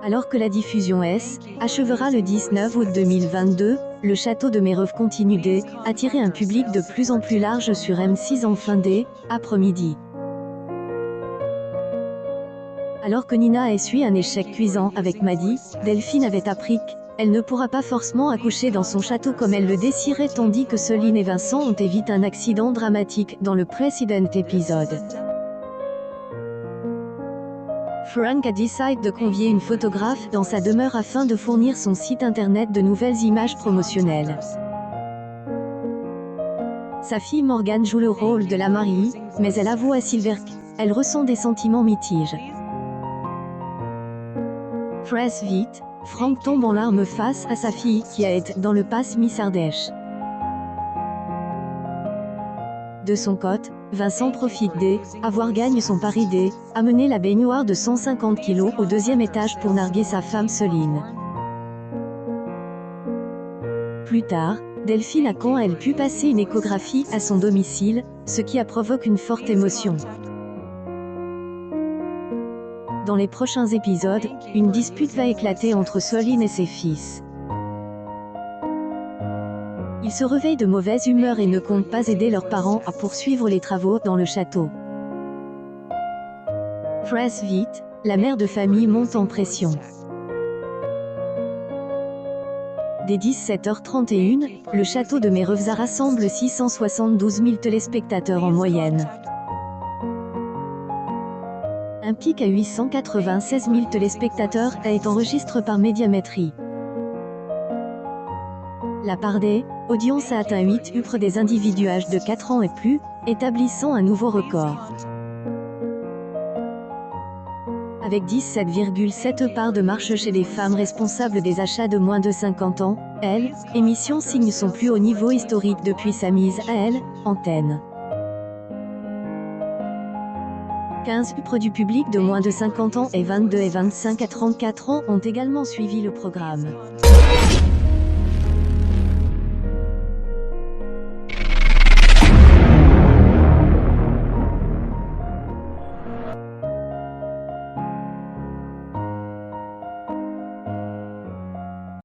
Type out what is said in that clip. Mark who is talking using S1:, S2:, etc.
S1: Alors que la diffusion S achevera le 19 août 2022, le château de Méreuves continue d'attirer un public de plus en plus large sur M6 en fin d'après-midi. Alors que Nina essuie un échec cuisant avec Maddy, Delphine avait appris qu'elle ne pourra pas forcément accoucher dans son château comme elle le désirait, tandis que Soline et Vincent ont évité un accident dramatique dans le précédent épisode. Frank a décidé de convier une photographe dans sa demeure afin de fournir son site internet de nouvelles images promotionnelles. Sa fille Morgane joue le rôle de la mariée, mais elle avoue à Silver qu'elle ressent des sentiments mitigés. Très vite, Frank tombe en larmes face à sa fille qui a été dans le pass Miss Ardèche. De son côté, Vincent profite d'avoir gagné son pari d'amener la baignoire de 150 kg au deuxième étage pour narguer sa femme Soline. Plus tard, Delphine a quand elle pu passer une échographie à son domicile, ce qui a provoqué une forte émotion. Dans les prochains épisodes, une dispute va éclater entre Soline et ses fils. Ils se réveillent de mauvaise humeur et ne comptent pas aider leurs parents à poursuivre les travaux dans le château. Très vite, la mère de famille monte en pression. Dès 17h31, le château de Méreuves rassemble 672 000 téléspectateurs en moyenne. Un pic à 896 000 téléspectateurs a été enregistré par Médiamétrie. La part des audiences a atteint 8 auprès des individus âgés de 4 ans et plus, établissant un nouveau record. Avec 17,7 parts de marché chez les femmes responsables des achats de moins de 50 ans, l'émission signe son plus haut niveau historique depuis sa mise à l'antenne. 15 auprès du public de moins de 50 ans et 22 et 25 à 34 ans ont également suivi le programme.